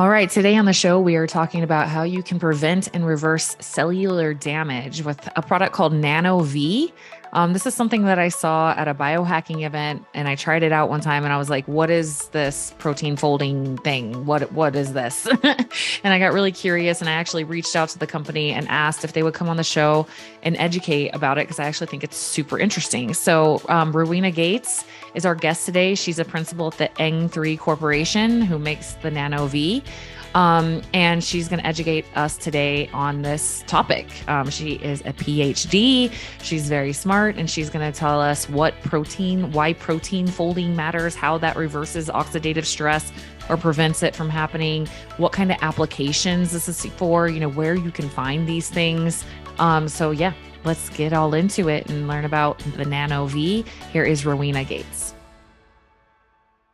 All right. Today on the show, we are talking about how you can prevent and reverse cellular damage with a product called Nano V. This is something that I saw at a biohacking event, and I tried it out one time, and I was like, "What is this protein folding thing? What is this?" And I got really curious, and I actually reached out to the company and asked if they would come on the show and educate about it because I actually think it's super interesting. So, Rowena Gates is our guest today. She's a principal at the Eng3 Corporation who makes the Nano V. And she's going to educate us today on this topic. She is a PhD. She's very smart, and she's going to tell us why protein folding matters, how that reverses oxidative stress or prevents it from happening, what kind of applications this is for, where you can find these things. So yeah, let's get all into it and learn about the Nano V. Here is Rowena Gates.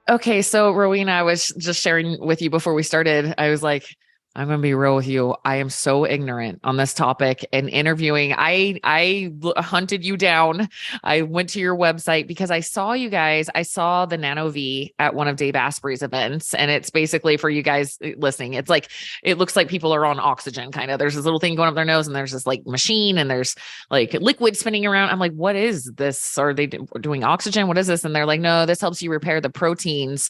Okay, so Rowena, I was just sharing with you before we started. I was like, I'm going to be real with you. I am so ignorant on this topic and interviewing. I hunted you down. I went to your website because I saw you guys. I saw the Nano V at one of Dave Asprey's events. And it's basically for you guys listening. It's like, it looks like people are on oxygen kind of. There's this little thing going up their nose and there's this like machine and there's like liquid spinning around. I'm like, what is this? Are they doing oxygen? What is this? And they're like, no, this helps you repair the proteins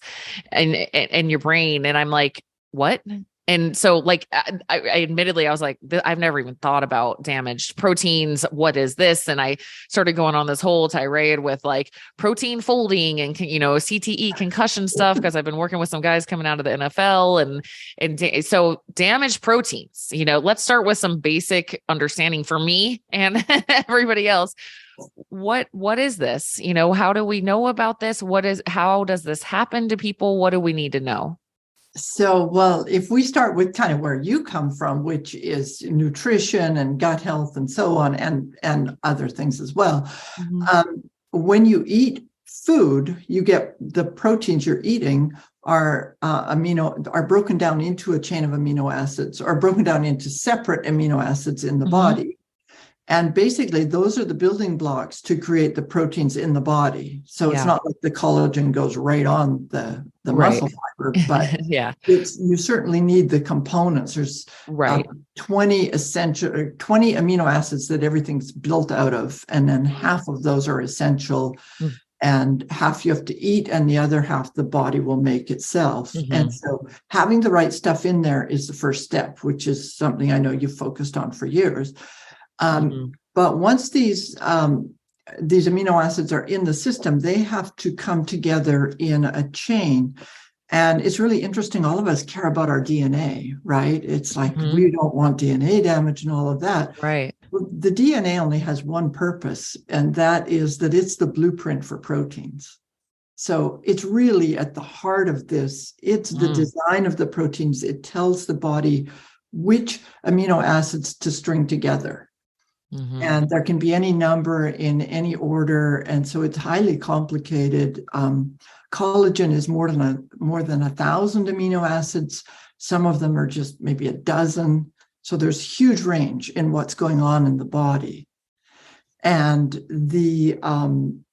in your brain. And I'm like, what? And so like, I admittedly, I was like, I've never even thought about damaged proteins. What is this? And I started going on this whole tirade with like protein folding and, CTE concussion stuff, because I've been working with some guys coming out of the NFL so damaged proteins, let's start with some basic understanding for me and everybody else. What is this? How do we know about this? How does this happen to people? What do we need to know? So, well, if we start with kind of where you come from, which is nutrition and gut health and so on, and other things as well. Mm-hmm. When you eat food, you get the proteins you're eating are broken down into a chain of amino acids, or broken down into separate amino acids in the mm-hmm. body. And basically, those are the building blocks to create the proteins in the body. So It's not like the collagen goes right on the right. muscle fiber, but you certainly need the components. There's 20 amino acids that everything's built out of, and then half of those are essential, and half you have to eat, and the other half the body will make itself. Mm-hmm. And so having the right stuff in there is the first step, which is something I know you've focused on for years. But once these amino acids are in the system, they have to come together in a chain. And it's really interesting. All of us care about our DNA, right? It's like we don't want DNA damage and all of that. Right. The DNA only has one purpose, and that is that it's the blueprint for proteins. So it's really at the heart of this. It's the design of the proteins. It tells the body which amino acids to string together. Mm-hmm. And there can be any number in any order, and so it's highly complicated. Collagen is more than 1,000 amino acids. Some of them are just maybe a dozen. So there's huge range in what's going on in the body, and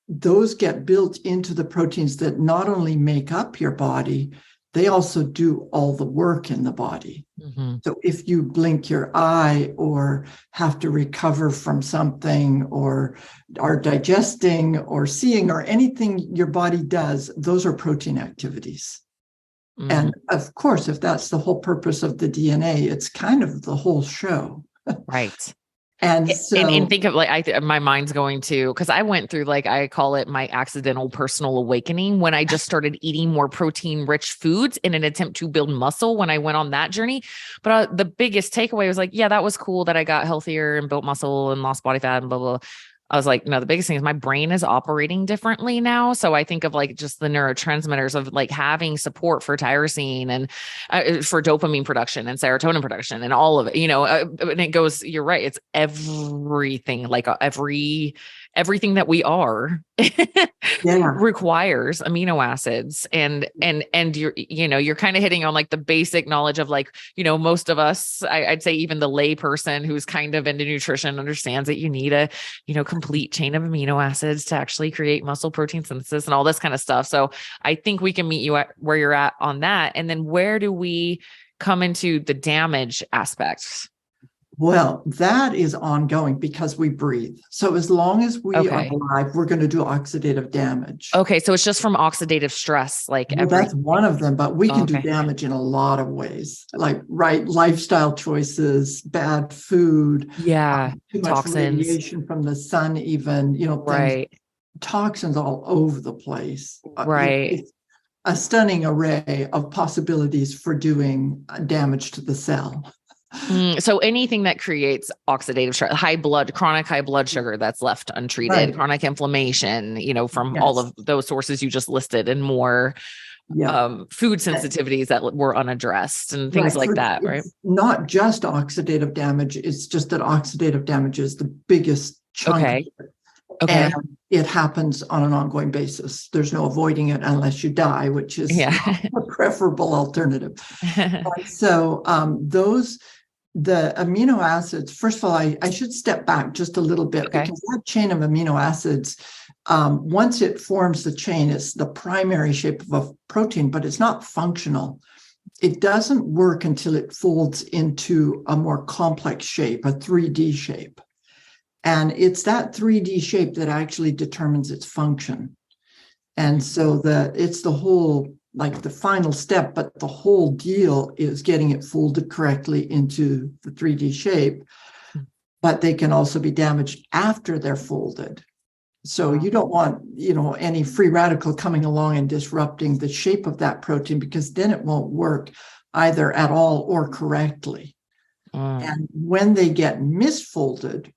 those get built into the proteins that not only make up your body, they also do all the work in the body. Mm-hmm. So if you blink your eye or have to recover from something or are digesting or seeing or anything your body does, those are protein activities. Mm-hmm. And of course, if that's the whole purpose of the DNA, it's kind of the whole show. Right. And think of my mind's going to, because I went through, I call it my accidental personal awakening when I just started eating more protein rich foods in an attempt to build muscle when I went on that journey. But the biggest takeaway was that was cool that I got healthier and built muscle and lost body fat and blah, blah, blah. I was like, no, the biggest thing is my brain is operating differently now. So I think of just the neurotransmitters of having support for tyrosine and for dopamine production and serotonin production and all of it, and it goes, you're right. It's everything, everything that we are requires amino acids and you're kind of hitting on the basic knowledge of most of us, I'd say even the lay person who's kind of into nutrition understands that you need a, complete chain of amino acids to actually create muscle protein synthesis and all this kind of stuff. So I think we can meet you at where you're at on that. And then where do we come into the damage aspects? Well, that is ongoing because we breathe. So as long as we are alive, we're going to do oxidative damage. Okay. So it's just from oxidative stress, that's one of them, but we can do damage in a lot of ways, like lifestyle choices, bad food, too much toxins, radiation from the sun, even, things, toxins all over the place. It's a stunning array of possibilities for doing damage to the cell. So anything that creates oxidative stress, chronic high blood sugar that's left untreated, chronic inflammation, from all of those sources you just listed, and more food sensitivities that were unaddressed and things like that, right? Not just oxidative damage. It's just that oxidative damage is the biggest chunk of it. And it happens on an ongoing basis. There's no avoiding it unless you die, which is a preferable alternative. So the amino acids, first of all, I should step back just a little bit because that chain of amino acids, once it forms the chain, it's the primary shape of a protein, but it's not functional. It doesn't work until it folds into a more complex shape, a 3D shape. And it's that 3D shape that actually determines its function. And so it's the whole, the final step, but the whole deal is getting it folded correctly into the 3D shape. But they can also be damaged after they're folded. So you don't want, any free radical coming along and disrupting the shape of that protein, because then it won't work either at all or correctly. And when they get misfolded,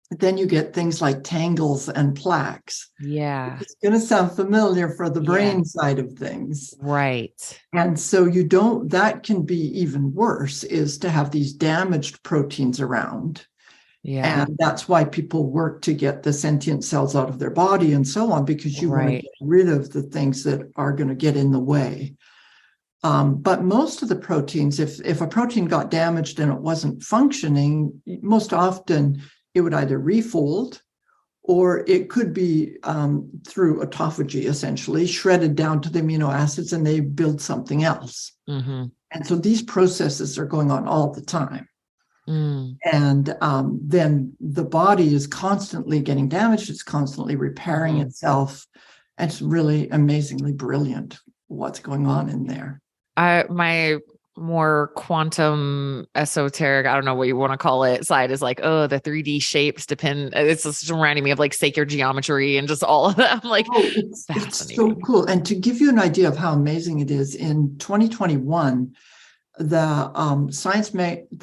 then you get things like tangles and plaques. It's going to sound familiar for the brain side of things. Right. And so that can be even worse, is to have these damaged proteins around. And that's why people work to get the sentient cells out of their body and so on, because you want to get rid of the things that are going to get in the way. But most of the proteins, if a protein got damaged and it wasn't functioning, most often it would either refold, or it could be through autophagy, essentially shredded down to the amino acids, and they build something else. And so these processes are going on all the time. And then the body is constantly getting damaged. It's constantly repairing itself. And it's really amazingly brilliant what's going on in there. My more quantum esoteric, I don't know what you want to call it, side is the 3D shapes depend. It's just reminding me of sacred geometry and just all of that. I'm it's so cool. And to give you an idea of how amazing it is, in 2021, the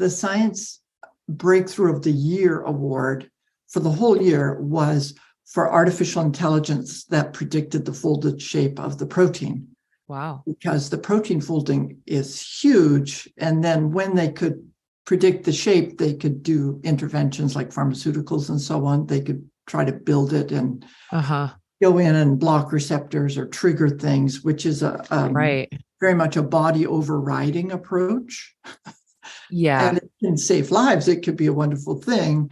Science Breakthrough of the Year award for the whole year was for artificial intelligence that predicted the folded shape of the protein. Wow. Because the protein folding is huge. And then when they could predict the shape, they could do interventions like pharmaceuticals and so on. They could try to build it and go in and block receptors or trigger things, which is very much a body overriding approach. And it can save lives. It could be a wonderful thing.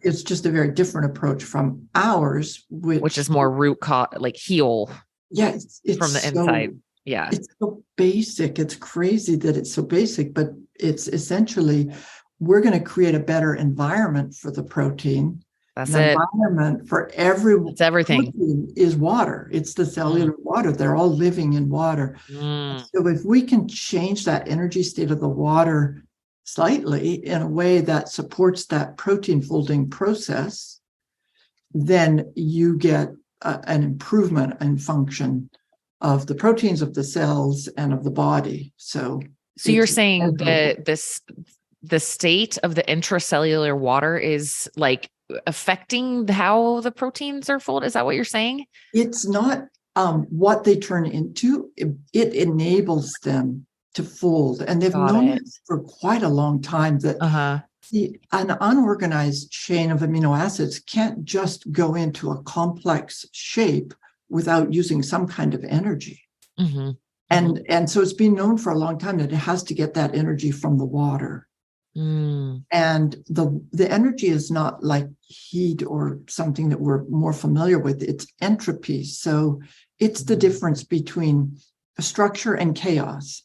It's just a very different approach from ours, which is more root cause, heal. Yeah, it's from the inside. It's so basic. It's crazy that it's so basic, but it's essentially, we're going to create a better environment for the protein. That's the it. Environment for It's everything. Is water. It's the cellular water. They're all living in water. So if we can change that energy state of the water slightly in a way that supports that protein folding process, then you get an improvement in function of the proteins of the cells and of the body. So you're saying that the state of the intracellular water is affecting how the proteins are folded? Is that what you're saying? It's not what they turn into. It enables them to fold. And they've known it for quite a long time that an unorganized chain of amino acids can't just go into a complex shape without using some kind of energy. And so it's been known for a long time that it has to get that energy from the water. And the energy is not like heat or something that we're more familiar with. It's entropy. So it's the difference between structure and chaos.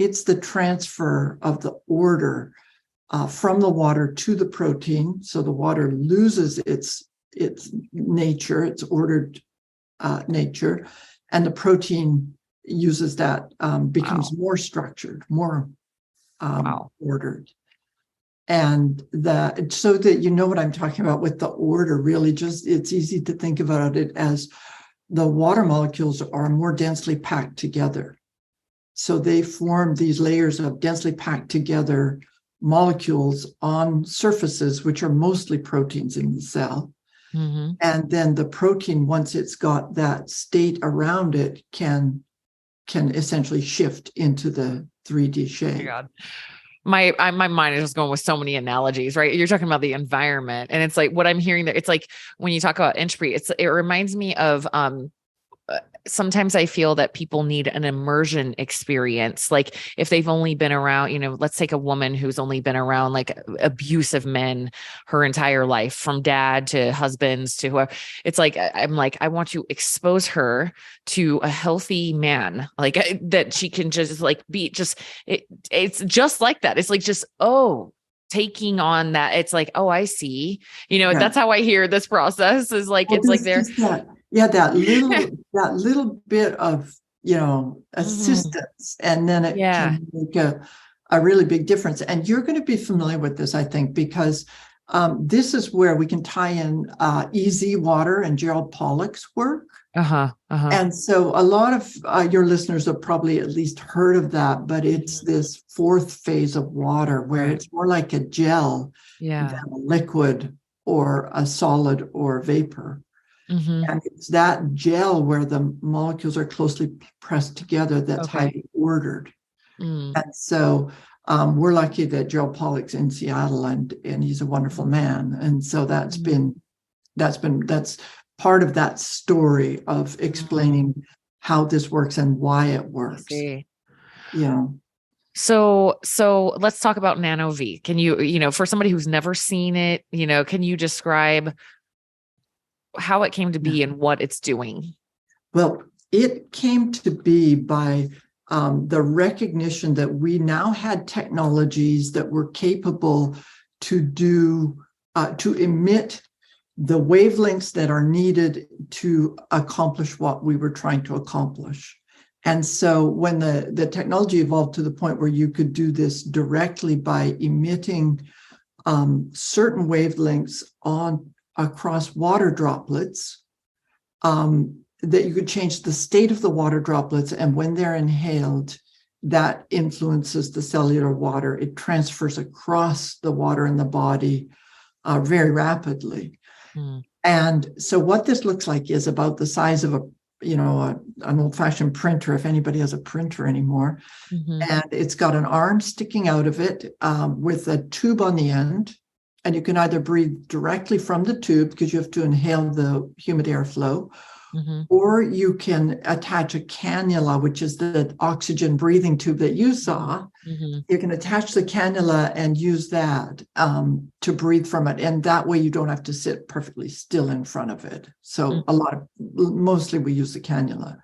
it's the transfer of the order from the water to the protein. So the water loses its nature, its ordered nature, and the protein uses that, becomes more structured, more ordered. And that, so that you know what I'm talking about with the order, really just, it's easy to think about it as the water molecules are more densely packed together. So they form these layers of densely packed together molecules on surfaces, which are mostly proteins in the cell. Mm-hmm. And then the protein, once it's got that state around it, can essentially shift into the 3D shape. Oh my God. My mind is just going with so many analogies, right? You're talking about the environment, and it's like what I'm hearing there. It's like when you talk about entropy, it reminds me of, sometimes I feel that people need an immersion experience. Like if they've only been around, let's take a woman who's only been around like abusive men her entire life, from dad to husbands to whoever. It's like, I'm like, I want to expose her to a healthy man, like that she can just like be just, it's just like that. It's like, just, taking on that. It's like, I see, that's how I hear this process is like, it's like there. That little bit of, assistance, and then it can make a really big difference. And you're going to be familiar with this, I think, because this is where we can tie in EZ Water and Gerald Pollack's work. And so a lot of your listeners have probably at least heard of that, but it's this fourth phase of water where it's more like a gel than a liquid or a solid or vapor. And it's that gel where the molecules are closely pressed together that's highly ordered. And so we're lucky that Gerald Pollack's in Seattle, and he's a wonderful man. And so that's part of that story of explaining how this works and why it works. Yeah. So let's talk about Nano V. Can you, for somebody who's never seen it, can you describe how it came to be and what it's doing? Well, it came to be by the recognition that we now had technologies that were capable to emit the wavelengths that are needed to accomplish what we were trying to accomplish. And so when the technology evolved to the point where you could do this directly by emitting certain wavelengths across water droplets, that you could change the state of the water droplets, and when they're inhaled, that influences the cellular water. It transfers across the water in the body very rapidly. And so what this looks like is about the size of an old-fashioned printer, if anybody has a printer anymore. And it's got an arm sticking out of it with a tube on the end. And you can either breathe directly from the tube, because you have to inhale the humid airflow, or you can attach a cannula, which is the oxygen breathing tube that you saw. You can attach the cannula and use that to breathe from it. And that way you don't have to sit perfectly still in front of it. So mostly we use the cannula.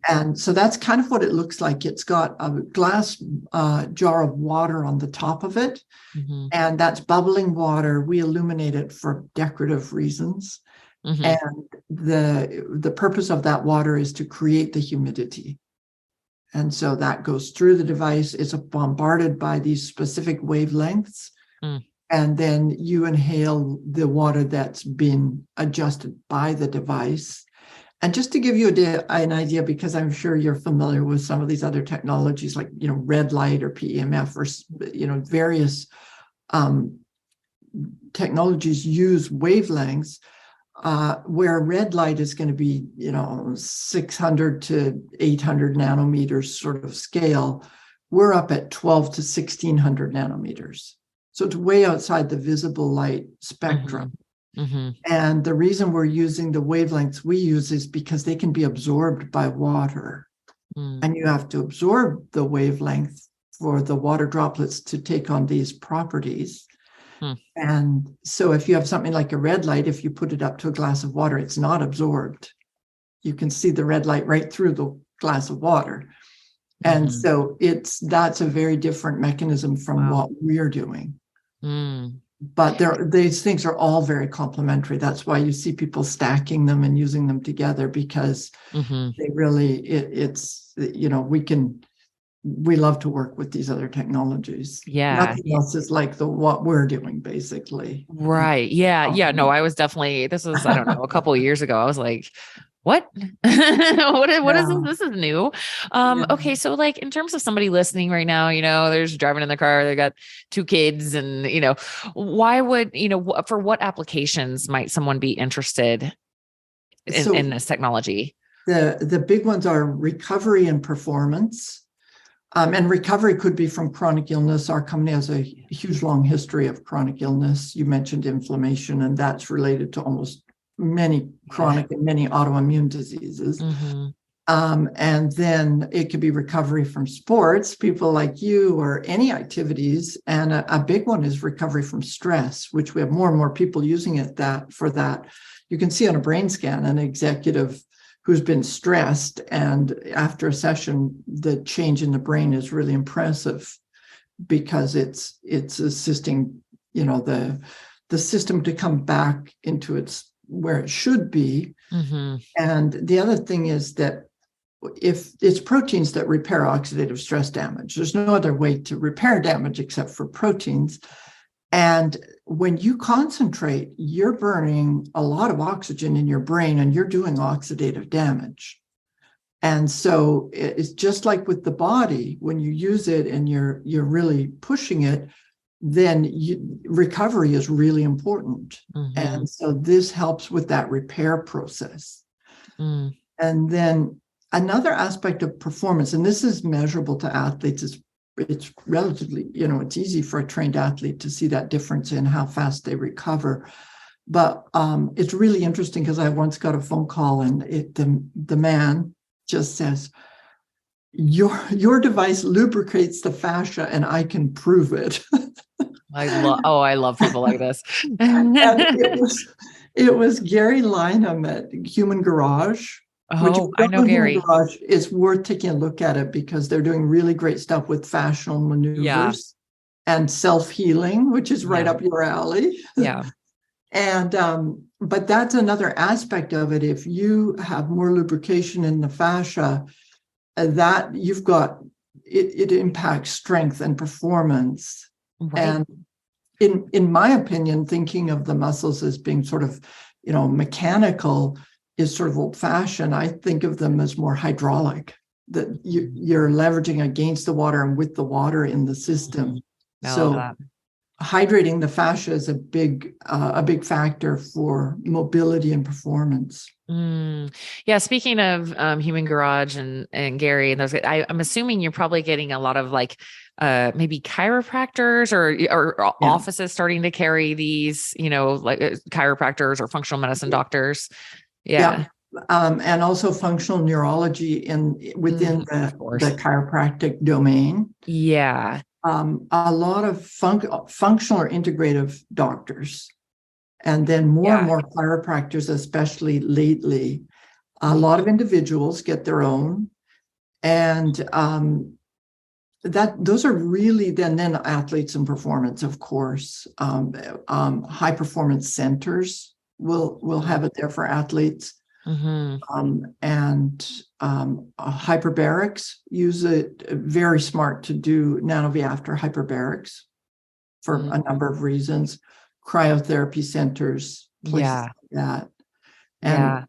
And so that's kind of what it looks like. It's got a glass jar of water on the top of it, and that's bubbling water. We illuminate it for decorative reasons. And the purpose of that water is to create the humidity. And so that goes through the device. It's bombarded by these specific wavelengths. And then you inhale the water that's been adjusted by the device. And just to give you an idea, because I'm sure you're familiar with some of these other technologies like, red light or PEMF or, various technologies use wavelengths where red light is going to be, 600 to 800 nanometers sort of scale. We're up at 12 to 1600 nanometers. So it's way outside the visible light spectrum. And the reason we're using the wavelengths we use is because they can be absorbed by water. And you have to absorb the wavelength for the water droplets to take on these properties. And so if you have something like a red light, if you put it up to a glass of water, it's not absorbed. You can see the red light right through the glass of water. And so that's a very different mechanism from what we're doing. But these things are all very complementary. That's why you see people stacking them and using them together, because they really, it's, you know, we love to work with these other technologies. Nothing else is like what we're doing, basically. Right. Yeah. No, I was definitely, this was, I don't know, a couple of years ago. I was like, what? What is this? This is new. Okay. So like in terms of somebody listening right now, you know, they're just driving in the car, they got 2 kids and, you know, why would, you know, for what applications might someone be interested in this technology? The big ones are recovery and performance. And recovery could be from chronic illness. Our company has a huge, long history of chronic illness. You mentioned inflammation, and that's related to almost many chronic and many autoimmune diseases. And then it could be recovery from sports, people like you, or any activities. And a big one is recovery from stress, which we have more and more people using it for that. You can see on a brain scan an executive who's been stressed, and after a session, the change in the brain is really impressive, because it's assisting, you know, the system to come back into its where it should be. And the other thing is that if it's proteins that repair oxidative stress damage, there's no other way to repair damage except for proteins. And when you concentrate, you're burning a lot of oxygen in your brain, and you're doing oxidative damage. And so it's just like with the body, when you use it and you're really pushing it, then recovery is really important. And so this helps with that repair process. And then another aspect of performance, and this is measurable to athletes, is it's relatively, you know, it's easy for a trained athlete to see that difference in how fast they recover. But it's really interesting, because I once got a phone call, and the man just says, your device lubricates the fascia, and I can prove it. I love people like this. And it was Gary Lynham at Human Garage. I know Gary. Garage, it's worth taking a look at it, because they're doing really great stuff with fascial maneuvers and self-healing, which is right up your alley. And but that's another aspect of it. If you have more lubrication in the fascia, that you've got it impacts strength and performance. And in my opinion, thinking of the muscles as being sort of, you know, mechanical is sort of old-fashioned. I think of them as more hydraulic, that you're leveraging against the water and with the water in the system. So hydrating the fascia is a big factor for mobility and performance. Yeah. Speaking of Human Garage and Gary and those, I'm assuming you're probably getting a lot of like maybe chiropractors or offices starting to carry these, you know, like chiropractors or functional medicine doctors. And also functional neurology within the chiropractic domain. A lot of functional or integrative doctors, and then more and more chiropractors, especially lately. A lot of individuals get their own, and those are really then athletes and performance, of course. High performance centers will have it there for athletes. Hyperbarics use it. Very smart to do NanoVi after hyperbarics for a number of reasons. Cryotherapy centers, places like that. And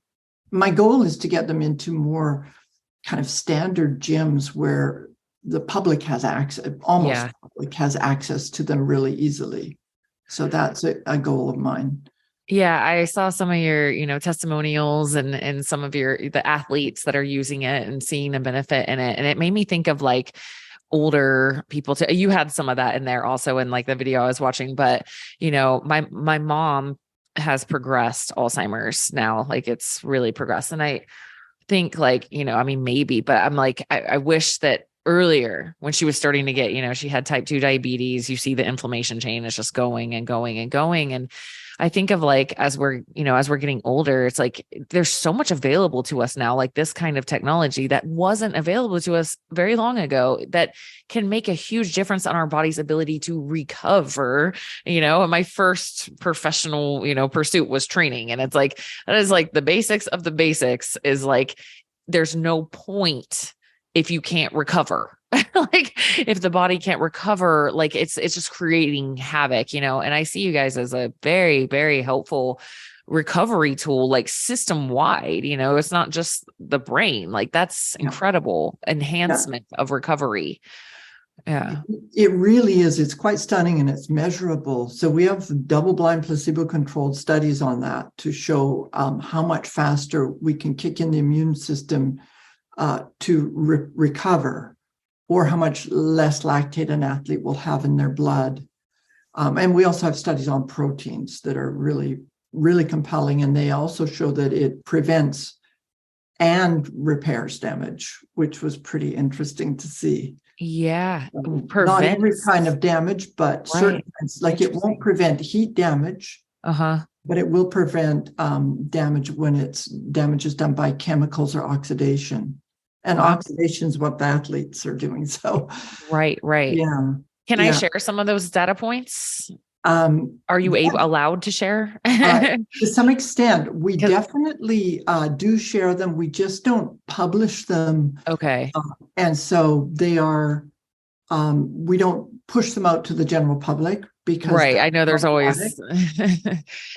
my goal is to get them into more kind of standard gyms where the public has access, public has access to them really easily. So that's a goal of mine. Yeah, I saw some of your, you know, testimonials and some of the athletes that are using it and seeing the benefit in it. And it made me think of like older people too. You had some of that in there also in like the video I was watching, but you know, my mom has progressed Alzheimer's now. Like it's really progressed. And I think like, you know, I mean, maybe, but I'm like, I wish that earlier when she was starting to get, you know, she had type 2 diabetes, you see the inflammation chain is just going and going and going. And I think of like, as we're getting older, it's like, there's so much available to us now, like this kind of technology that wasn't available to us very long ago, that can make a huge difference on our body's ability to recover. My first professional, pursuit was training. And it's like, that is like the basics of the basics, is like, there's no point if you can't recover. Like if the body can't recover, like it's just creating havoc, and I see you guys as a very, very helpful recovery tool, like system wide. It's not just the brain. Like that's incredible enhancement of recovery. Yeah. It really is. It's quite stunning and it's measurable. So we have double-blind placebo-controlled studies on that to show how much faster we can kick in the immune system to recover, or how much less lactate an athlete will have in their blood. And we also have studies on proteins that are really, really compelling. And they also show that it prevents and repairs damage, which was pretty interesting to see. Yeah. Not every kind of damage, but certain kinds. Like it won't prevent heat damage, but it will prevent damage when damage is done by chemicals or oxidation. And oxidation is what the athletes are doing. So, right. Yeah. Can I share some of those data points? Are you allowed to share? To some extent, we definitely do share them. We just don't publish them. Okay. And so they are, we don't push them out to the general public because I know there's always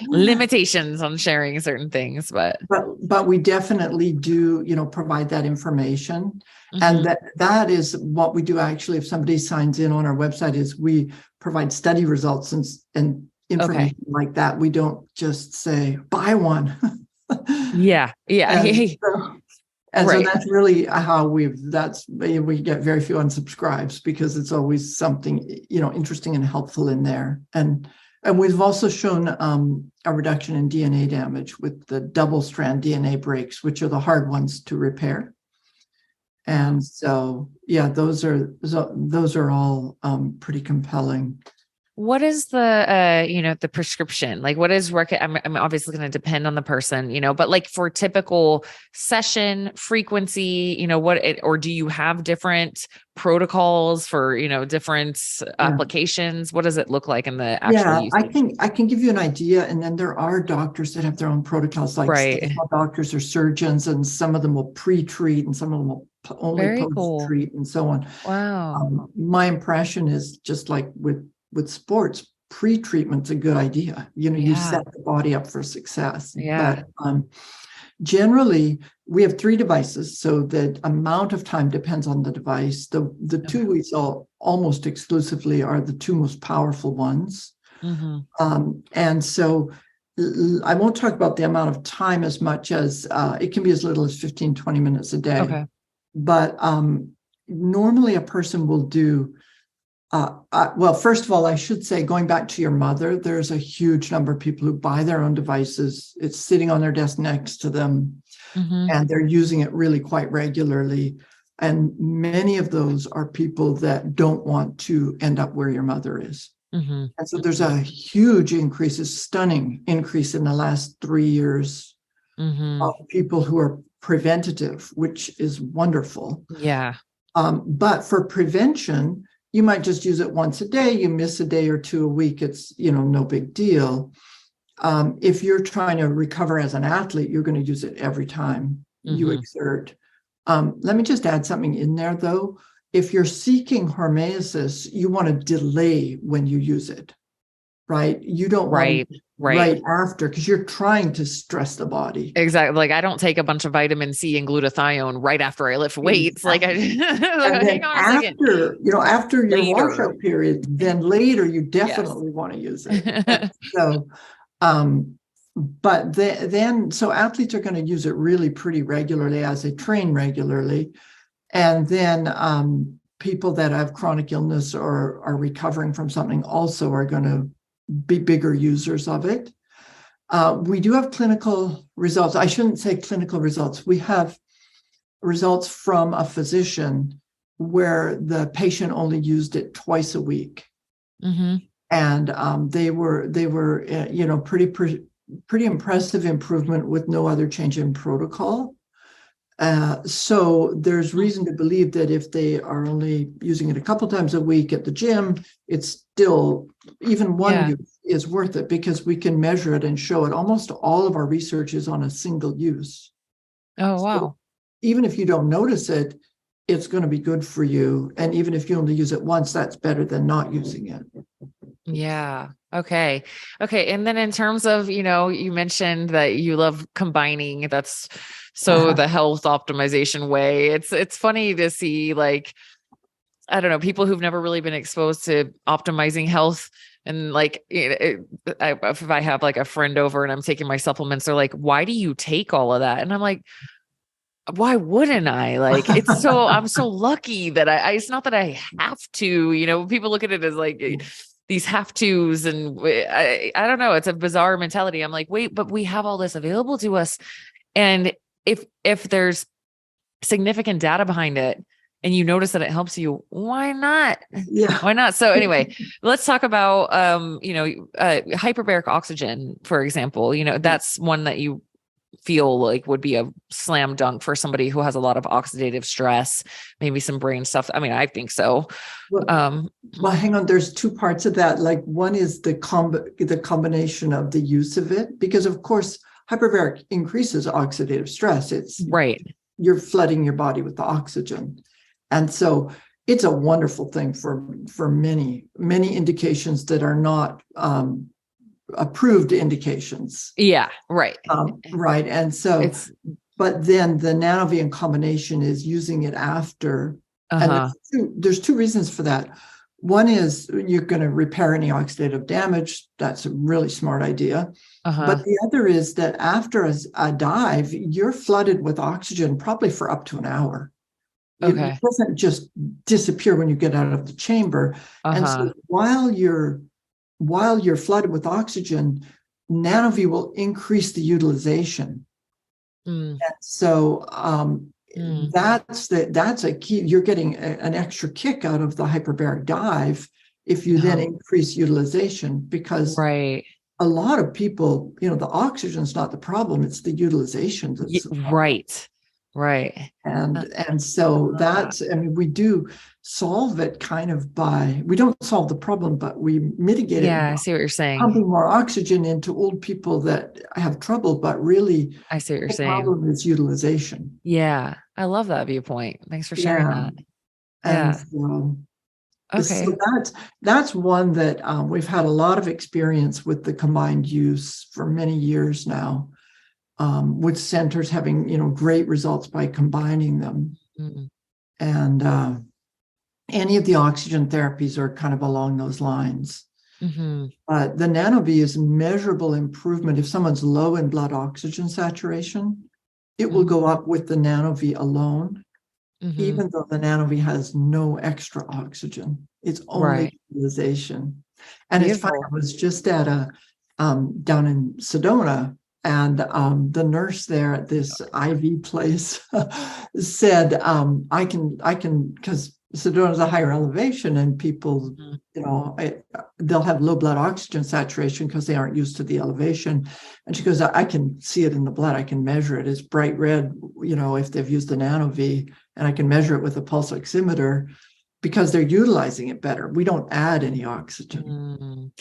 limitations on sharing certain things, but we definitely do, provide that information. And that is what we do. Actually, if somebody signs in on our website, is we provide study results and information like that. We don't just say buy one. Yeah. And so that's really how we get very few unsubscribes, because it's always something, interesting and helpful in there. And we've also shown a reduction in DNA damage with the double strand DNA breaks, which are the hard ones to repair. And so, those are all pretty compelling. What is the prescription? Like what is I'm obviously going to depend on the person, but like for typical session frequency, or do you have different protocols for, different applications? What does it look like in the actual usage? I can give you an idea. And then there are doctors that have their own protocols, like doctors or surgeons, and some of them will pre-treat and some of them will only post-treat and so on. Wow. My impression is just like with sports, pre-treatment's a good idea. You set the body up for success. But generally, we have 3 devices, so the amount of time depends on the device. The 2 we sell almost exclusively are the 2 most powerful ones. And so I won't talk about the amount of time as much as it can be as little as 15, 20 minutes a day. Okay. But normally a person will do well, first of all, I should say, going back to your mother, there's a huge number of people who buy their own devices. It's sitting on their desk next to them, and they're using it really quite regularly. And many of those are people that don't want to end up where your mother is. And so there's a huge increase, a stunning increase in the last 3 years of people who are preventative, which is wonderful. Yeah. But for prevention, you might just use it once a day. You miss a day or 2 a week. It's, no big deal. If you're trying to recover as an athlete, you're going to use it every time you exert. Let me just add something in there, though. If you're seeking hormesis, you want to delay when you use it, right? You don't want to right after, because you're trying to stress the body. Exactly. Like I don't take a bunch of vitamin C and glutathione right after I lift weights. Like hang on a second. After your washout period, then later you definitely want to use it. So, but then athletes are going to use it really pretty regularly as they train regularly. And then people that have chronic illness or are recovering from something also are going to be bigger users of it. We do have clinical results. I shouldn't say clinical results. We have results from a physician where the patient only used it twice a week. And they were pretty impressive improvement with no other change in protocol. So there's reason to believe that if they are only using it a couple times a week at the gym, it's still, even one use is worth it, because we can measure it and show it. Almost all of our research is on a single use. Oh, wow. So even if you don't notice it, it's going to be good for you. And even if you only use it once, that's better than not using it. Yeah. Okay. Okay. And then in terms of, you mentioned that you love combining, that's the health optimization way. It's funny to see, like, I don't know, people who've never really been exposed to optimizing health. And like, if I have like a friend over and I'm taking my supplements, they're like, why do you take all of that? And I'm like, why wouldn't I? Like, I'm so lucky that it's not that I have to, people look at it as like these have tos. And I don't know. It's a bizarre mentality. I'm like, wait, but we have all this available to us. And if there's significant data behind it and you notice that it helps you, why not? Yeah. Why not? So anyway, let's talk about, hyperbaric oxygen, for example. That's one that you feel like would be a slam dunk for somebody who has a lot of oxidative stress, maybe some brain stuff. I mean, I think so. Well, hang on. There's two parts of that. Like, one is the combination of the use of it, because of course, hyperbaric increases oxidative stress. It's right. You're flooding your body with the oxygen. And so it's a wonderful thing for many, many indications that are not approved indications. Yeah, right. Right. And so, but then the NanoVi in combination is using it after. And there's two reasons for that. One is you're going to repair any oxidative damage. That's a really smart idea. But the other is that after a dive, you're flooded with oxygen probably for up to an hour. It doesn't just disappear when you get out of the chamber. And so while you're flooded with oxygen, NanoVi will increase the utilization. And so that's a key. You're getting an extra kick out of the hyperbaric dive if you then increase utilization, because a lot of people, the oxygen's not the problem, it's the utilization that's the problem. Right. And so that's, I mean, we do solve it kind of we don't solve the problem, but we mitigate it. Yeah, I see what you're saying. Pumping more oxygen into old people that have trouble, but really, I see what you're saying. The problem is utilization. Yeah, I love that viewpoint. Thanks for sharing that. And so that's one that we've had a lot of experience with the combined use for many years now. With centers having, great results by combining them. And any of the oxygen therapies are kind of along those lines. But the NanoV is measurable improvement. If someone's low in blood oxygen saturation, it will go up with the NanoV alone, even though the NanoV has no extra oxygen. It's only utilization. And Beautiful. It's funny, I was just at down in Sedona, and the nurse there at this IV place said, I can, because Sedona is a higher elevation, and people, they'll have low blood oxygen saturation because they aren't used to the elevation. And she goes, I can see it in the blood. I can measure it. It's bright red, if they've used the NanoV, and I can measure it with a pulse oximeter, because they're utilizing it better. We don't add any oxygen.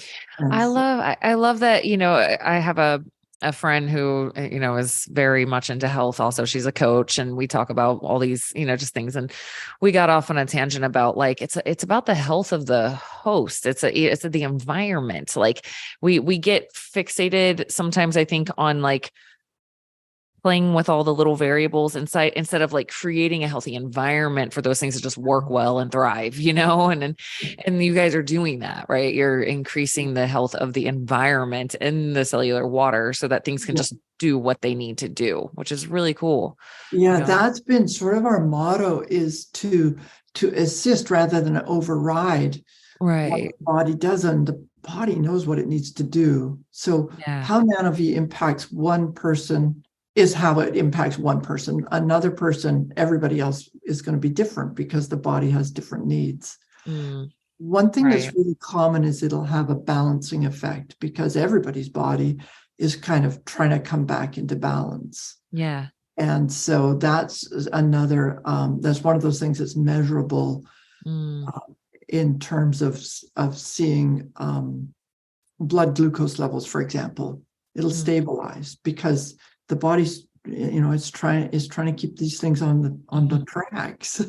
I love that, I have a friend who, is very much into health. Also, she's a coach, and we talk about all these, just things. And we got off on a tangent about like, it's about the health of the host. It's the environment. Like we get fixated sometimes, I think, on like playing with all the little variables instead of like creating a healthy environment for those things to just work well and thrive, and you guys are doing that, right? You're increasing the health of the environment in the cellular water so that things can just do what they need to do, which is really cool. Yeah, that's been sort of our motto, is to assist rather than override what the body does, and the body knows what it needs to do. So how NanoV impacts one person is how it impacts one person. Another person, everybody else is going to be different because the body has different needs. one thing Right. that's really common is it'll have a balancing effect because everybody's body is kind of trying to come back into balance. Yeah. And so that's another, that's one of those things that's measurable in terms of seeing blood glucose levels, for example. It'll stabilize because the body's, it's trying to keep these things on the tracks.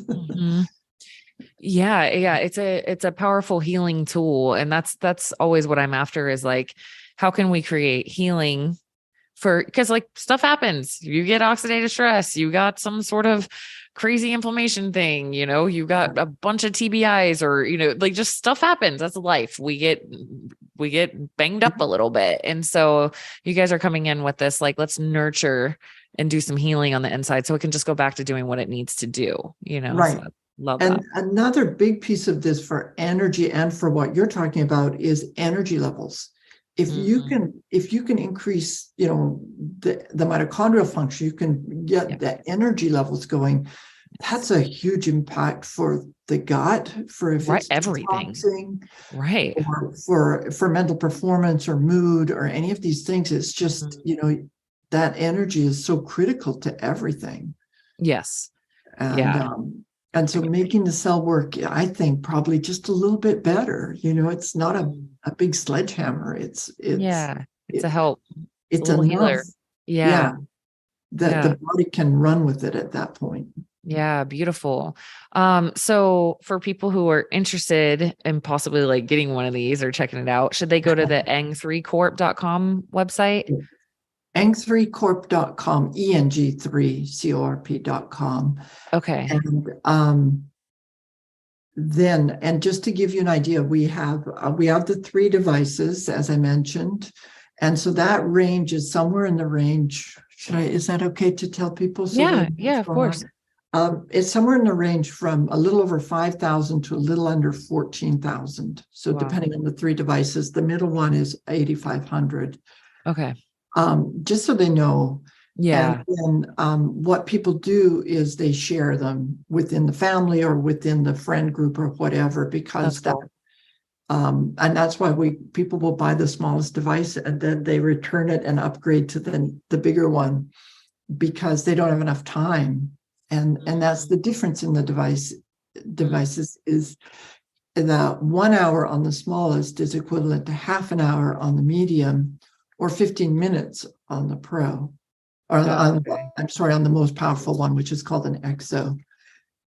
Yeah. It's a powerful healing tool. And that's always what I'm after is like, how can we create healing because like stuff happens, you get oxidative stress, you got some sort of crazy inflammation thing, you got a bunch of TBIs or, like just stuff happens. That's life. We get banged up a little bit. And so you guys are coming in with this, like, let's nurture and do some healing on the inside so it can just go back to doing what it needs to do, Right. So love and that. Another big piece of this for energy and for what you're talking about is energy levels. If you can increase, the mitochondrial function, you can get the energy levels going. That's a huge impact for the gut, for if it's everything, detoxing, right? Or for mental performance or mood or any of these things. It's just that energy is so critical to everything. Yes. And so making the cell work, I think probably just a little bit better. It's not a big sledgehammer. It's a help. It's a little enough. healer. Yeah. That the body can run with it at that point. Yeah. Beautiful. So for people who are interested in possibly like getting one of these or checking it out, should they go to the eng3corp.com website? eng3corp.com, eng3corp.com. Okay. And just to give you an idea, we have the 3 devices, as I mentioned. And so that range is somewhere in the range. Is that okay to tell people? Yeah, of course. It's somewhere in the range from a little over 5,000 to a little under 14,000. So depending on the 3 devices, the middle one is 8,500. Okay. Just so they know. Yeah. And then what people do is they share them within the family or within the friend group or whatever, because and that's why people will buy the smallest device and then they return it and upgrade to the bigger one because they don't have enough time. And that's the difference in the devices is the 1 hour on the smallest is equivalent to half an hour on the medium or 15 minutes on the pro. Or on the most powerful one, which is called an exo.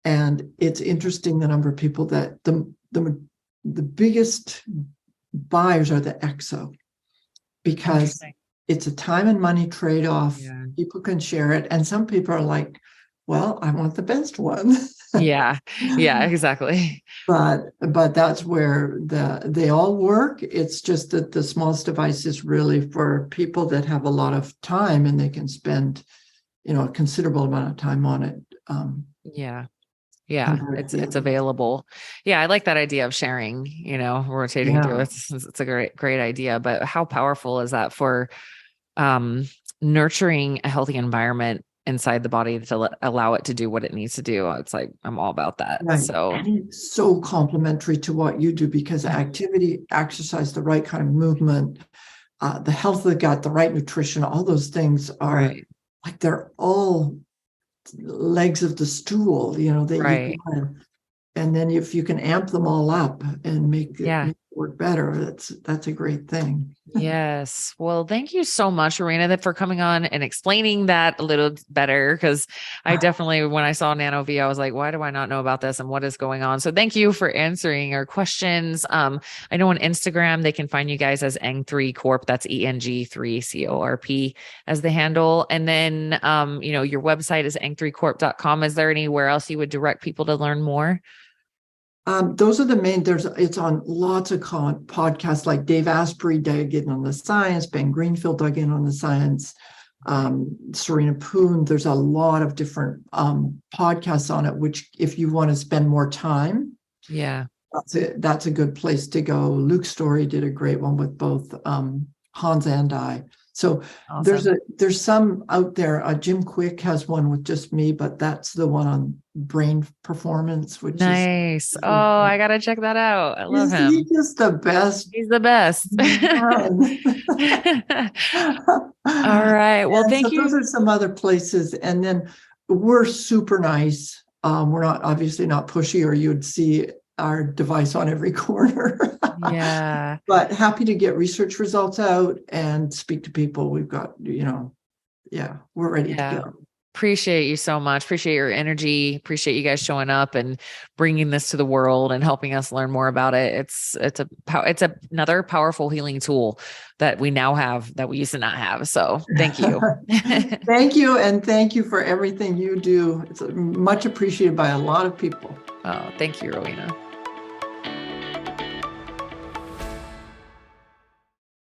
And it's interesting the number of people that the biggest buyers are the exo, because it's a time and money trade-off. People can share it. And some people are like, well, I want the best one. Yeah, exactly. But that's where they all work. It's just that the smallest device is really for people that have a lot of time and they can spend, a considerable amount of time on it. It's available. Yeah, I like that idea of sharing, rotating through. It's a great idea. But how powerful is that for nurturing a healthy environment inside the body to allow it to do what it needs to do? It's like, I'm all about that. Right. So and it's so complementary to what you do, because activity, exercise, the right kind of movement, the health of the gut, the right nutrition, all those things are like, they're all legs of the stool, and then if you can amp them all up and make it work better, that's a great thing. Yes. Well, thank you so much, Rowena, for coming on and explaining that a little better. Because I definitely, when I saw Nano V, I was like, why do I not know about this and what is going on? So thank you for answering our questions. I know on Instagram, they can find you guys as Eng3Corp. That's ENG3CORP as the handle. And then, your website is eng3corp.com. Is there anywhere else you would direct people to learn more? Those are the main. It's on lots of podcasts, like Dave Asprey dug in on the science, Ben Greenfield dug in on the science, Serena Poon. There's a lot of different podcasts on it, which if you want to spend more time, that's a good place to go. Luke Story did a great one with both Hans and I. So Awesome. there's some out there. Jim Quick has one with just me, but that's the one on brain performance, which is Nice. Oh, I gotta check that out. I love is he him. just the best? He's the best. Man. All right. Well, And so thank those you. are some other places. And then we're super nice. We're not obviously not pushy, or you'd see our device on every corner. Yeah. But happy to get research results out and speak to people. We've got, yeah, we're ready to Yeah. go. Appreciate you so much. Appreciate your energy. Appreciate you guys showing up and bringing this to the world and helping us learn more about it. It's another powerful healing tool that we now have that we used to not have. So thank you. Thank you. And thank you for everything you do. It's much appreciated by a lot of people. Oh, thank you, Rowena.